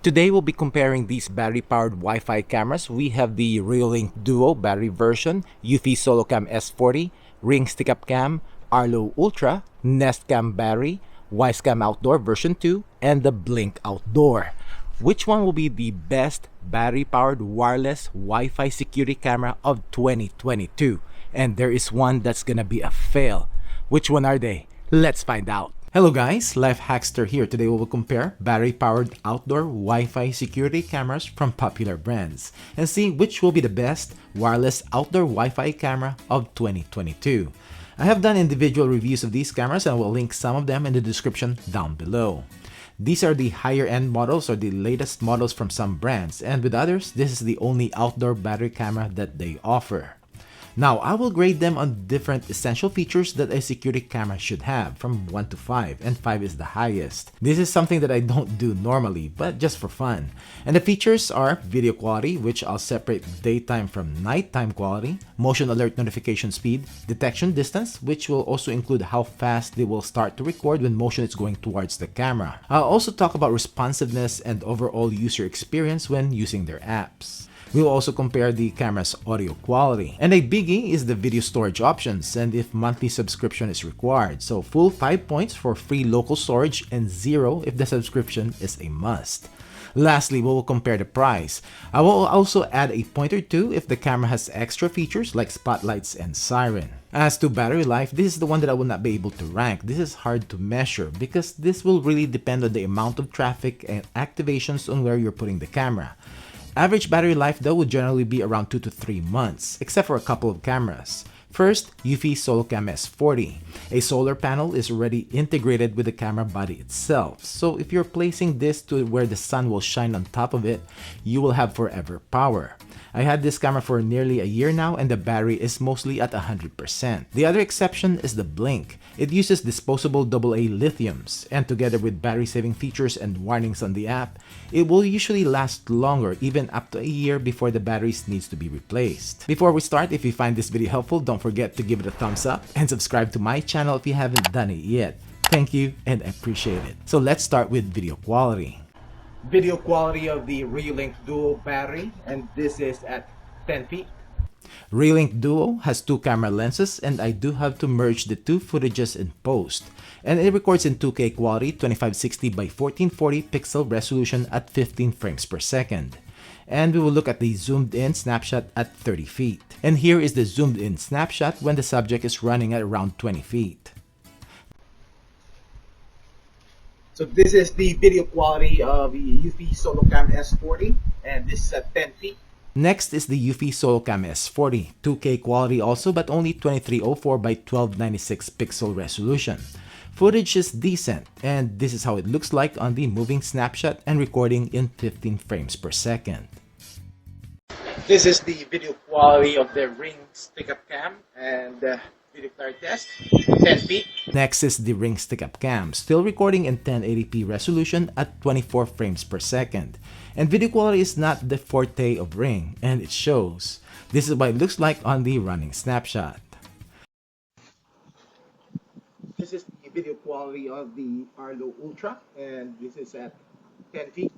Today we'll be comparing these battery-powered Wi-Fi cameras. We have the Reolink Duo battery version, Eufy SoloCam S40, Ring Stick-Up Cam, Arlo Ultra, Nest Cam battery, Wyze Cam Outdoor version 2, and the Blink Outdoor. Which one will be the best battery-powered wireless Wi-Fi security camera of 2022? And there is one that's gonna be a fail. Which one are they? Let's find out. Hello guys, LifeHackster here. Today we will compare battery-powered outdoor Wi-Fi security cameras from popular brands and see which will be the best wireless outdoor Wi-Fi camera of 2022. I have done individual reviews of these cameras and I will link some of them in the description down below. These are the higher end models or the latest models from some brands, and with others, this is the only outdoor battery camera that they offer. Now, I will grade them on different essential features that a security camera should have from 1 to 5, and 5 is the highest. This is something that I don't do normally, but just for fun. And the features are video quality, which I'll separate daytime from nighttime quality, motion alert notification speed, detection distance, which will also include how fast they will start to record when motion is going towards the camera. I'll also talk about responsiveness and overall user experience when using their apps. We will also compare the camera's audio quality. And a biggie is the video storage options and if monthly subscription is required. So full 5 points for free local storage and 0 if the subscription is a must. Lastly, we will compare the price. I will also add a point or two if the camera has extra features like spotlights and siren. As to battery life, this is the one that I will not be able to rank. This is hard to measure because this will really depend on the amount of traffic and activations on where you're putting the camera. Average battery life though would generally be around 2 to 3 months, except for a couple of cameras. First, Eufy SoloCam S40. A solar panel is already integrated with the camera body itself, so if you're placing this to where the sun will shine on top of it, you will have forever power. I had this camera for nearly a year now and the battery is mostly at 100%. The other exception is the Blink. It uses disposable AA lithiums, and together with battery saving features and warnings on the app, it will usually last longer, even up to a year before the batteries needs to be replaced. Before we start, if you find this video helpful, don't forget to give it a thumbs up and subscribe to my channel if you haven't done it yet. Thank you and I appreciate it. So let's start with video quality. Video quality of the Reolink Duo battery, and this is at 10 feet. Reolink Duo has 2 camera lenses and I do have to merge the 2 footages in post. And it records in 2K quality 2560 by 1440 pixel resolution at 15 frames per second. And we will look at the zoomed in snapshot at 30 feet. And here is the zoomed in snapshot when the subject is running at around 20 feet. So this is the video quality of the Eufy SoloCam S40, and this is at 10 feet. Next is the Eufy SoloCam S40, 2K quality also, but only 2304 by 1296 pixel resolution. Footage is decent, and this is how it looks like on the moving snapshot and recording in 15 frames per second. This is the video quality of the Ring Stick-Up Cam and video clarity test, 10 feet. Next is the Ring Stick-Up Cam, still recording in 1080p resolution at 24 frames per second. And video quality is not the forte of Ring, and it shows. This is what it looks like on the running snapshot. This is the video quality of the Arlo Ultra, and this is at 10 feet.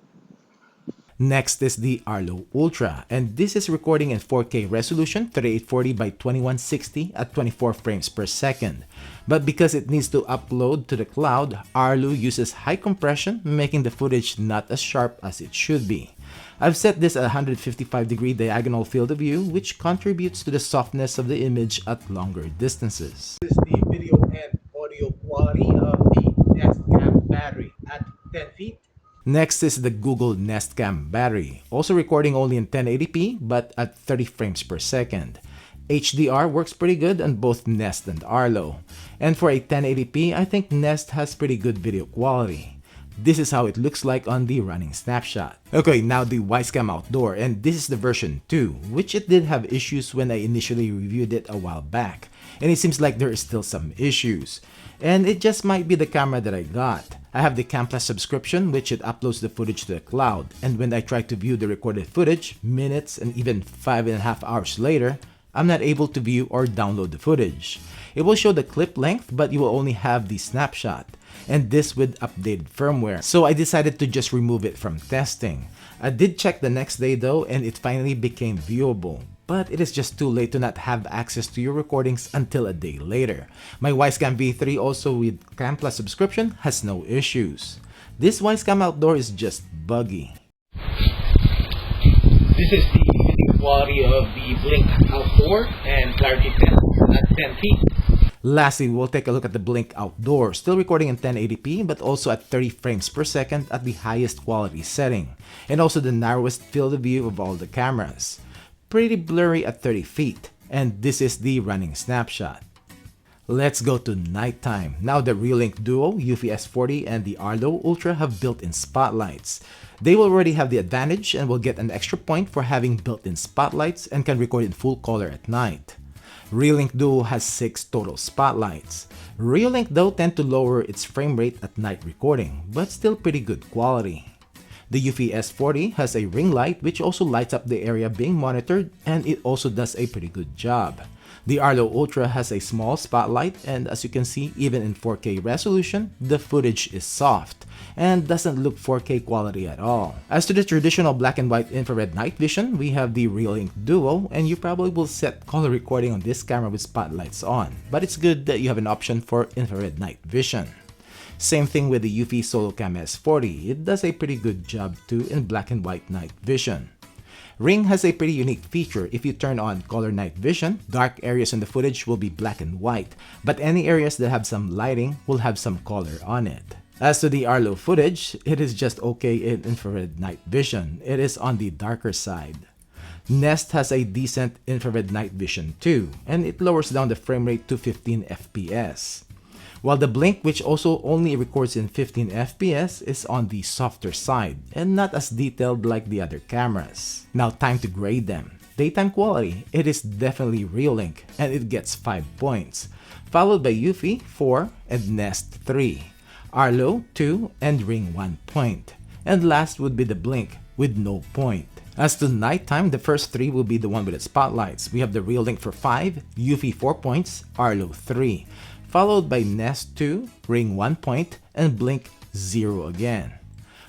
Next is the Arlo Ultra, and this is recording in 4K resolution 3840 by 2160 at 24 frames per second. But because it needs to upload to the cloud, Arlo uses high compression, making the footage not as sharp as it should be. I've set this at 155-degree diagonal field of view, which contributes to the softness of the image at longer distances. This is the video and audio quality of the Nest Cam battery at 10 feet. Next is the Google Nest Cam battery, also recording only in 1080p but at 30 frames per second. HDR works pretty good on both Nest and Arlo. And for a 1080p, I think Nest has pretty good video quality. This is how it looks like on the running snapshot. Okay, now the Wyze Cam Outdoor, and this is the version 2, which it did have issues when I initially reviewed it a while back. And it seems like there is still some issues. And it just might be the camera that I got. I have the Cam Plus subscription, which it uploads the footage to the cloud, and when I try to view the recorded footage, minutes and even 5.5 hours later, I'm not able to view or download the footage. It will show the clip length, but you will only have the snapshot. and this with updated firmware. So I decided to just remove it from testing. I did check the next day though, and it finally became viewable. But it is just too late to not have access to your recordings until a day later. My Wyze V3 also with Cam Plus subscription has no issues. This Wyze Outdoor is just buggy. This is the quality of the Blink Outdoor and clarity 10 at 10 feet. Lastly, we'll take a look at the Blink Outdoor, still recording in 1080p but also at 30 frames per second at the highest quality setting, and also the narrowest field of view of all the cameras. Pretty blurry at 30 feet, and this is the running snapshot. Let's go to nighttime. Now the Reolink Duo, Eufy S40 and the Arlo Ultra have built-in spotlights. They will already have the advantage and will get an extra point for having built-in spotlights and can record in full color at night. Reolink Duo has 6 total spotlights. Reolink though tend to lower its frame rate at night recording, but still pretty good quality. The Eufy S40 has a ring light which also lights up the area being monitored, and it also does a pretty good job. The Arlo Ultra has a small spotlight, and as you can see, even in 4K resolution, the footage is soft and doesn't look 4K quality at all. As to the traditional black and white infrared night vision, we have the Reolink Duo, and you probably will set color recording on this camera with spotlights on, but it's good that you have an option for infrared night vision. Same thing with the Eufy SoloCam S40, it does a pretty good job too in black and white night vision. Ring has a pretty unique feature. If you turn on color night vision, dark areas in the footage will be black and white, but any areas that have some lighting will have some color on it. As to the Arlo footage, it is just okay in infrared night vision. It is on the darker side. Nest has a decent infrared night vision too, and it lowers down the frame rate to 15 FPS. While the Blink, which also only records in 15 FPS, is on the softer side and not as detailed like the other cameras. Now time to grade them. Daytime quality, it is definitely Reolink and it gets 5 points, followed by Eufy 4 and Nest 3, Arlo 2 and Ring 1 point, and last would be the Blink with no point. As to nighttime, the first 3 will be the one with the spotlights. We have the Reolink for 5, Eufy 4 points, Arlo 3, followed by Nest 2, Ring 1 point, and Blink 0 again.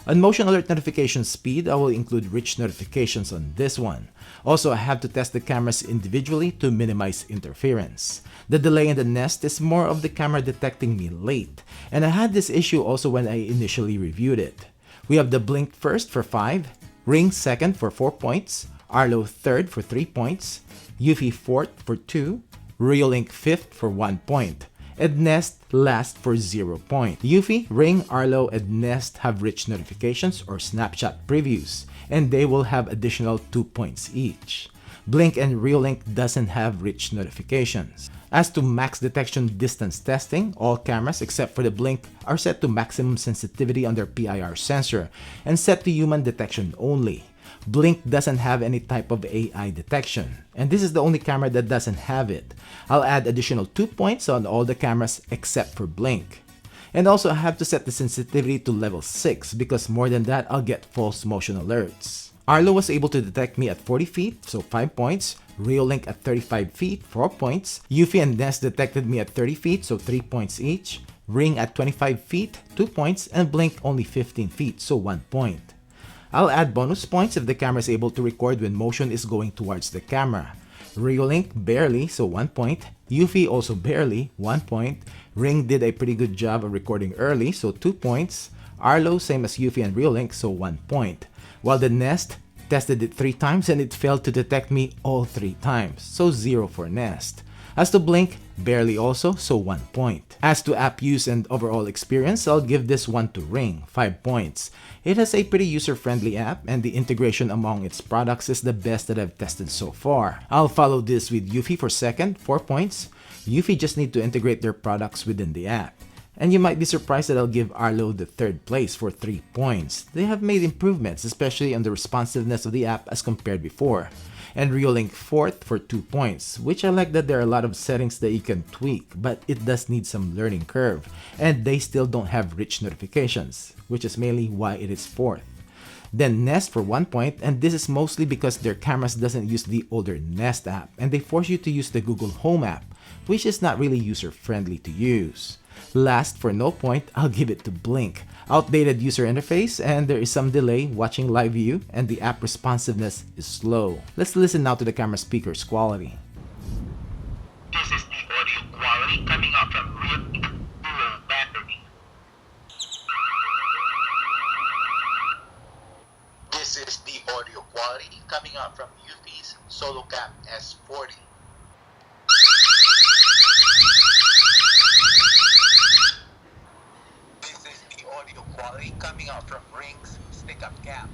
On motion alert notification speed, I will include rich notifications on this one. Also, I have to test the cameras individually to minimize interference. The delay in the Nest is more of the camera detecting me late, and I had this issue also when I initially reviewed it. We have the Blink first for 5, Ring second for 4 points, Arlo third for 3 points, Eufy fourth for 2, Reolink fifth for 1 point, and Nest last for 0 point. Eufy, Ring, Arlo, and Nest have rich notifications or snapshot previews, and they will have additional 2 points each. Blink and Reolink doesn't have rich notifications. As to max detection distance testing, all cameras except for the Blink are set to maximum sensitivity on their PIR sensor and set to human detection only. Blink doesn't have any type of AI detection, and this is the only camera that doesn't have it. I'll add additional 2 points on all the cameras except for Blink. And also I have to set the sensitivity to level 6 because more than that I'll get false motion alerts. Arlo was able to detect me at 40 feet, so 5 points, Reolink at 35 feet, 4 points, Eufy and Nest detected me at 30 feet, so 3 points each, Ring at 25 feet, 2 points, and Blink only 15 feet, so 1 point. I'll add bonus points if the camera is able to record when motion is going towards the camera. Reolink barely, so 1 point. Eufy also barely, 1 point. Ring did a pretty good job of recording early, so 2 points. Arlo same as Eufy and Reolink, so 1 point. While the Nest tested it 3 times and it failed to detect me all 3 times, so 0 for Nest. As to Blink, barely also, so 1 point. As to app use and overall experience, I'll give this one to Ring, 5 points. It has a pretty user-friendly app and the integration among its products is the best that I've tested so far. I'll follow this with Eufy for second, 4 points. Eufy just need to integrate their products within the app. And you might be surprised that I'll give Arlo the 3rd place for 3 points. They have made improvements, especially on the responsiveness of the app as compared before. And Reolink 4th for 2 points, which I like that there are a lot of settings that you can tweak, but it does need some learning curve, and they still don't have rich notifications, which is mainly why it is 4th. Then Nest for 1 point, and this is mostly because their cameras doesn't use the older Nest app, and they force you to use the Google Home app, which is not really user-friendly to use. Last, for no point, I'll give it to Blink. Outdated user interface, and there is some delay watching live view, and the app responsiveness is slow. Let's listen now to the camera speaker's quality. This is the audio quality coming out from Reolink dual battery. This is the audio quality coming out from Eufy's SoloCam S40. This is the audio quality coming out from Ring's stick-up cam.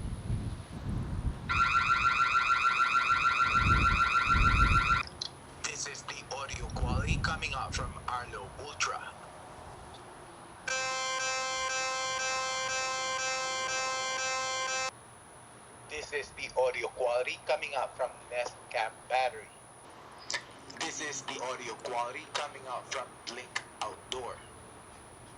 This is the audio quality coming out from Arlo Ultra. This is the audio quality coming out from Nest Cam battery. This is the audio quality coming out from Blink Outdoor.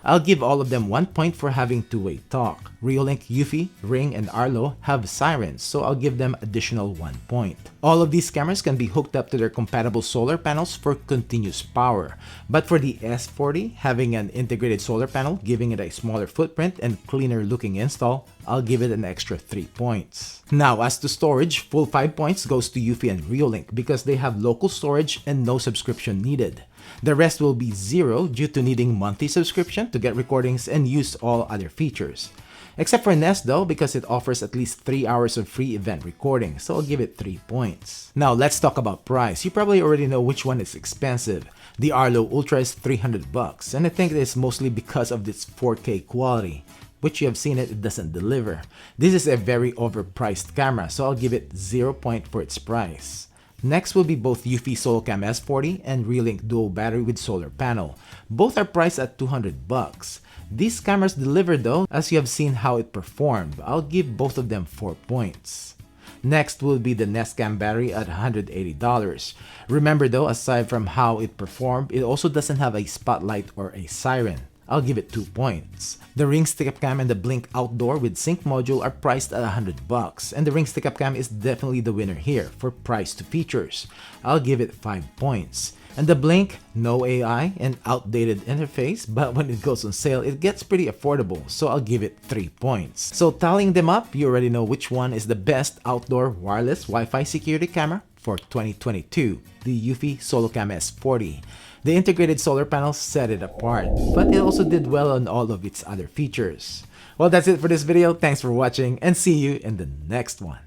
I'll give all of them 1 point for having two-way talk. Reolink, Eufy, Ring, and Arlo have sirens, so I'll give them additional 1 point. All of these cameras can be hooked up to their compatible solar panels for continuous power. But for the S40, having an integrated solar panel, giving it a smaller footprint and cleaner looking install, I'll give it an extra 3 points. Now, as to storage, full 5 points goes to Eufy and Reolink because they have local storage and no subscription needed. The rest will be 0 due to needing monthly subscription to get recordings and use all other features. Except for Nest though, because it offers at least 3 hours of free event recording, so I'll give it 3 points. Now let's talk about price. You probably already know which one is expensive. The Arlo Ultra is $300, and I think it is mostly because of its 4K quality, which you have seen it doesn't deliver. This is a very overpriced camera, so I'll give it 0 point for its price. Next will be both Eufy SoloCam S40 and Reolink dual battery with solar panel. Both are priced at $200. These cameras deliver though, as you have seen how it performed. I'll give both of them 4 points. Next will be the Nest Cam battery at $180. Remember though, aside from how it performed, it also doesn't have a spotlight or a siren. I'll give it 2 points. The Ring stick-up cam and the Blink Outdoor with sync module are priced at $100, and the Ring stick-up cam is definitely the winner here for price to features. I'll give it 5 points. And the Blink, no AI and outdated interface, but when it goes on sale, it gets pretty affordable, so I'll give it 3 points. So tallying them up, you already know which one is the best outdoor wireless Wi-Fi security camera for 2022, the Eufy SoloCam S40. The integrated solar panels set it apart, but it also did well on all of its other features. Well, that's it for this video. Thanks for watching and see you in the next one.